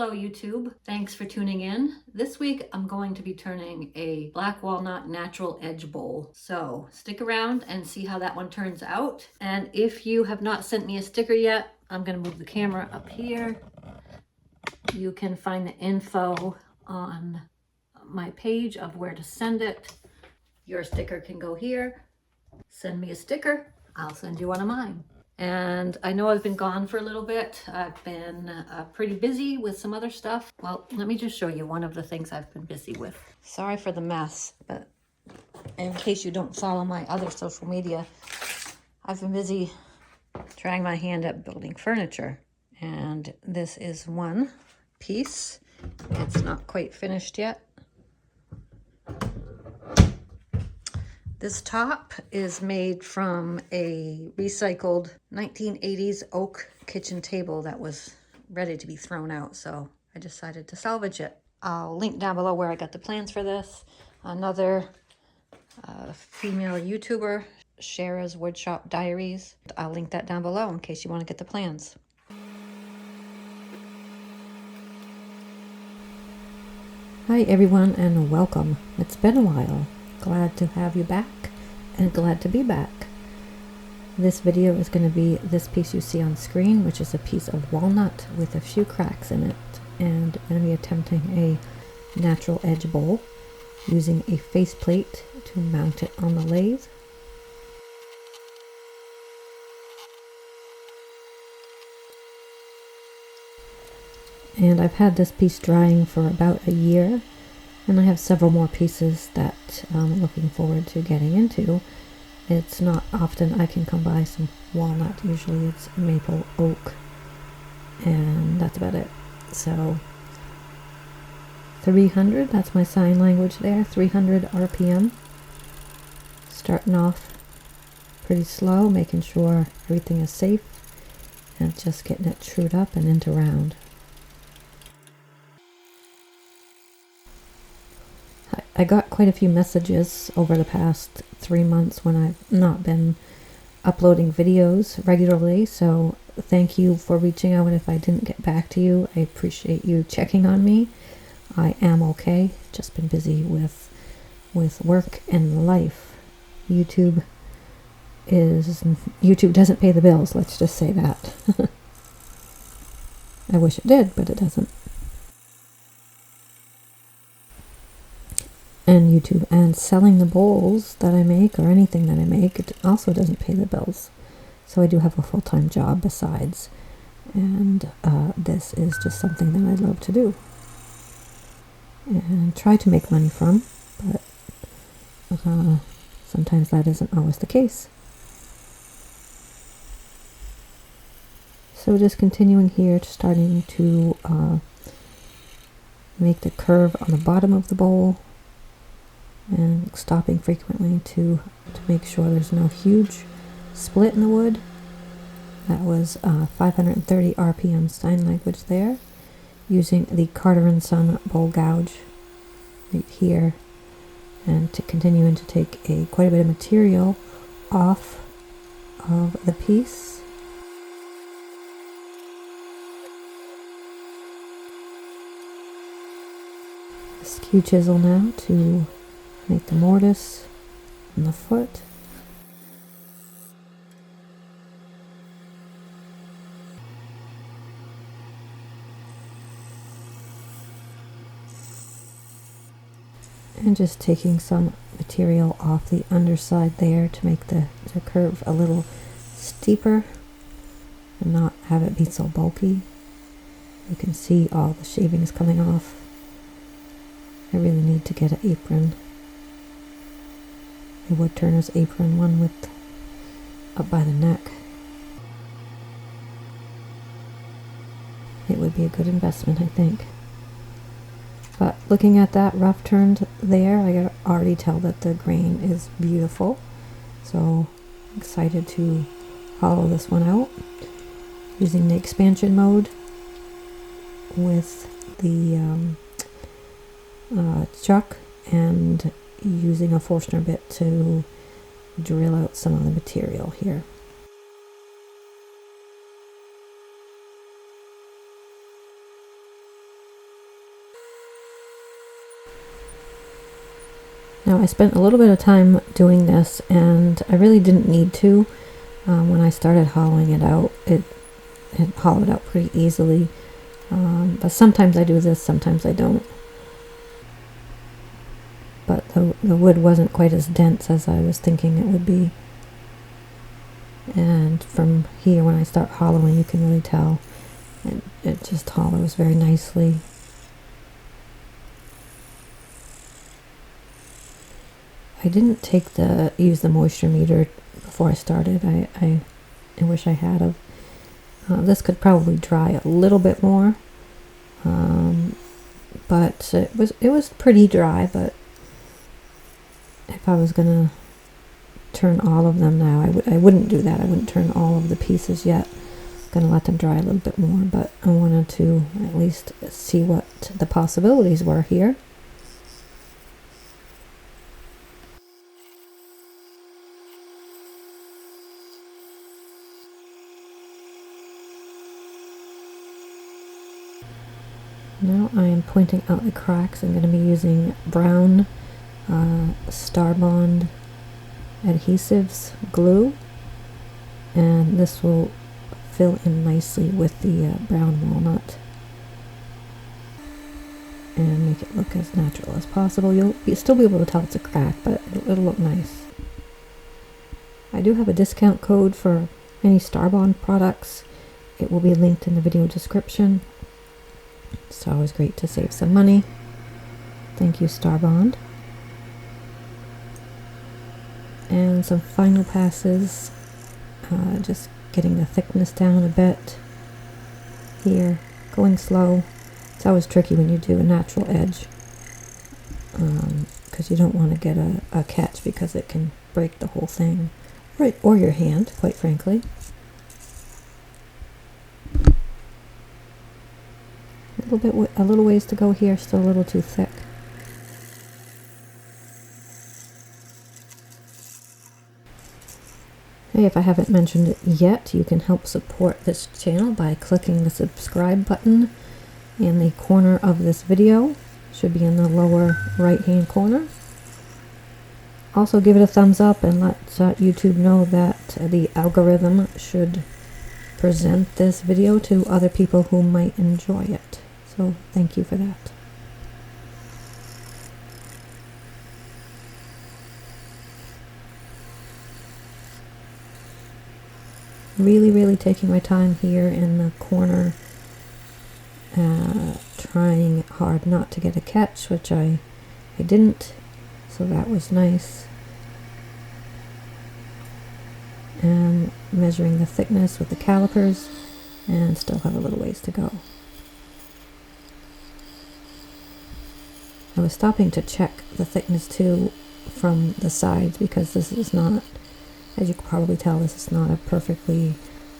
Hello YouTube, thanks for tuning in. This week I'm going to be turning a black walnut natural edge bowl. So stick around and see how that one turns out. And if you have not sent me a sticker yet, I'm going to move the camera up here. You can find the info on my page of where to send it. Your sticker can go here. Send me a sticker, I'll send you one of mine. And I know I've been gone for a little bit. I've been pretty busy with some other stuff. Well, let me just show you one of the things I've been busy with. Sorry for the mess, but in case you don't follow my other social media, I've been busy trying my hand at building furniture. And this is one piece. It's not quite finished yet. This top is made from a recycled 1980s oak kitchen table that was ready to be thrown out, so I decided to salvage it. I'll link down below where I got the plans for this. Another female YouTuber, Shara's Woodshop Diaries. I'll link that down below in case you want to get the plans. Hi everyone and welcome. It's been a while. Glad to have you back and glad to be back. This video is going to be this piece you see on screen, which is a piece of walnut with a few cracks in it, and I'm going to be attempting a natural edge bowl using a faceplate to mount it on the lathe. And I've had this piece drying for about a year, and I have several more pieces that I'm looking forward to getting into. It's not often I can come by some walnut. Usually it's maple, oak, and that's about it. So 300, that's my sign language there, 300 RPM. Starting off pretty slow, making sure everything is safe, and just getting it trued up and into round. I got quite a few messages over the past 3 months when I've not been uploading videos regularly, so thank you for reaching out. If I didn't get back to you, I appreciate you checking on me. I am okay, just been busy with work and life. YouTube doesn't pay the bills, let's just say that. I wish it did, but it doesn't. And YouTube and selling the bowls that I make, or anything that I make, it also doesn't pay the bills. So I do have a full-time job besides, and this is just something that I love to do and try to make money from, but sometimes that isn't always the case. So just continuing here, starting to make the curve on the bottom of the bowl, and stopping frequently to make sure there's no huge split in the wood. That was 530 RPM sign language there, using the Carter & Son bowl gouge right here, and continuing to take quite a bit of material off of the piece. Skew chisel now to make the mortise on the foot. And just taking some material off the underside there to make the curve a little steeper and not have it be so bulky. You can see all the shavings coming off. I really need to get an apron. A wood turner's apron, one with up by the neck. It would be a good investment, I think. But looking at that rough turned there, I can already tell that the grain is beautiful. So I'm excited to hollow this one out using the expansion mode with the chuck, and using a Forstner bit to drill out some of the material here. Now I spent a little bit of time doing this, and I really didn't need to. When I started hollowing it out, it hollowed out pretty easily. But sometimes I do this, sometimes I don't. But the wood wasn't quite as dense as I was thinking it would be. And from here, when I start hollowing, you can really tell it just hollows very nicely. I didn't use the moisture meter before I started. I wish I had of. This could probably dry a little bit more, but it was pretty dry. But if I was gonna turn all of them now, I wouldn't do that. I wouldn't turn all of the pieces yet. I'm gonna let them dry a little bit more, but I wanted to at least see what the possibilities were here. Now I am pointing out the cracks. I'm going to be using brown Starbond Adhesives glue, and this will fill in nicely with the brown walnut and make it look as natural as possible. You'll still be able to tell it's a crack, but it'll look nice. I do have a discount code for any Starbond products. It will be linked in the video description. It's always great to save some money. Thank you, Starbond. And some final passes, just getting the thickness down a bit here, going slow. It's always tricky when you do a natural edge, because you don't want to get a catch, because it can break the whole thing, or your hand, quite frankly. A little ways to go here, still a little too thick. Hey, if I haven't mentioned it yet, you can help support this channel by clicking the subscribe button in the corner of this video. Should be in the lower right hand corner. Also give it a thumbs up and let YouTube know that the algorithm should present this video to other people who might enjoy it. So thank you for that. Really taking my time here in the corner, trying hard not to get a catch, which I didn't, so that was nice. And measuring the thickness with the calipers, and still have a little ways to go. I was stopping to check the thickness too from the sides, because this is not, as you can probably tell, this is not a perfectly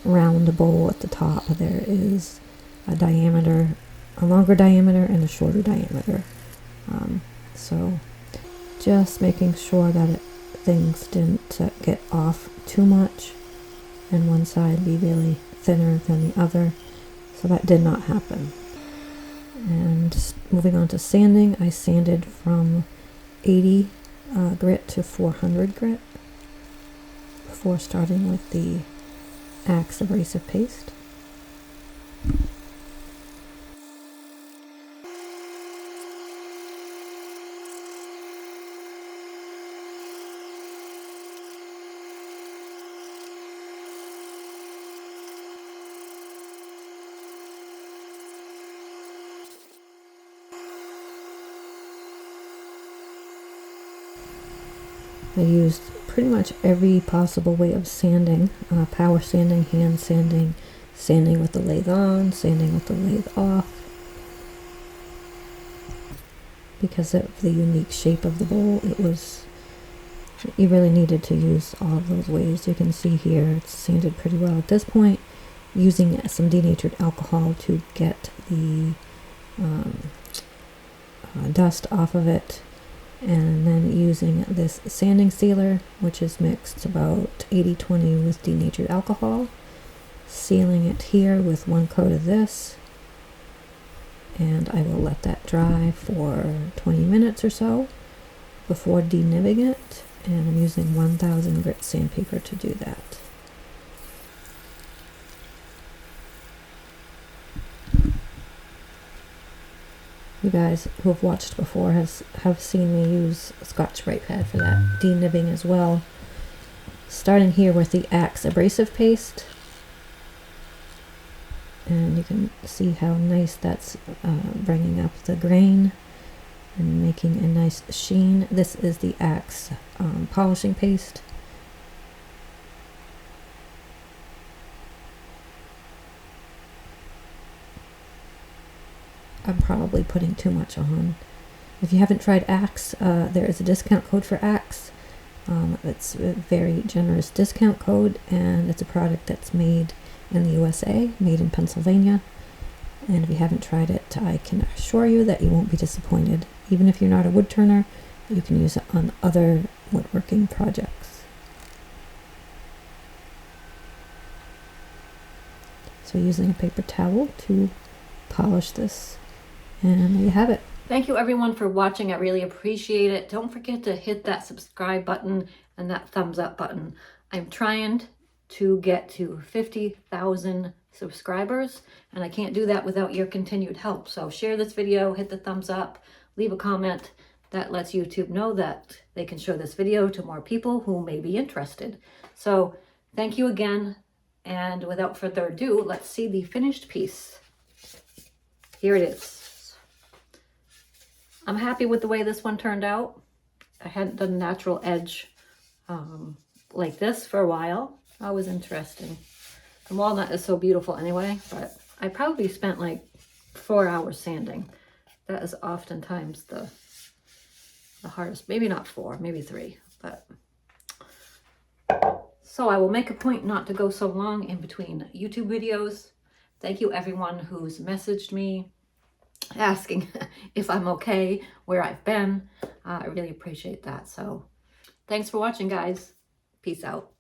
round bowl at the top. There is a diameter, a longer diameter and a shorter diameter. So just making sure that things didn't get off too much and one side be really thinner than the other. So that did not happen. And moving on to sanding, I sanded from 80 grit to 400 grit before starting with the Axe abrasive paste. I used pretty much every possible way of sanding, power sanding, hand sanding, sanding with the lathe on, sanding with the lathe off. Because of the unique shape of the bowl, you really needed to use all of those ways. You can see here it's sanded pretty well at this point, using some denatured alcohol to get the dust off of it. And then using this sanding sealer, which is mixed about 80-20 with denatured alcohol, sealing it here with one coat of this, and I will let that dry for 20 minutes or so before denibbing it, and I'm using 1000 grit sandpaper to do that. You guys who have watched before have seen me use a Scotch-Brite pad for that denibbing as well. Starting here with the Axe abrasive paste, and you can see how nice that's bringing up the grain and making a nice sheen. This is the Axe polishing paste. I'm probably putting too much on. If you haven't tried Axe, there is a discount code for Axe. It's a very generous discount code, and it's a product that's made in the USA, made in Pennsylvania. And if you haven't tried it, I can assure you that you won't be disappointed. Even if you're not a wood turner, you can use it on other woodworking projects. So using a paper towel to polish this. And there you have it. Thank you everyone for watching. I really appreciate it. Don't forget to hit that subscribe button and that thumbs up button. I'm trying to get to 50,000 subscribers, and I can't do that without your continued help. So share this video, hit the thumbs up, leave a comment. That lets YouTube know that they can show this video to more people who may be interested. So thank you again. And without further ado, let's see the finished piece. Here it is. I'm happy with the way this one turned out. I hadn't done natural edge like this for a while. That was interesting. And walnut is so beautiful anyway, but I probably spent like 4 hours sanding. That is oftentimes the hardest. Maybe not 4, maybe 3, but. So I will make a point not to go so long in between YouTube videos. Thank you everyone who's messaged me asking if I'm okay, where I've been. I really appreciate that. So thanks for watching, guys. Peace out.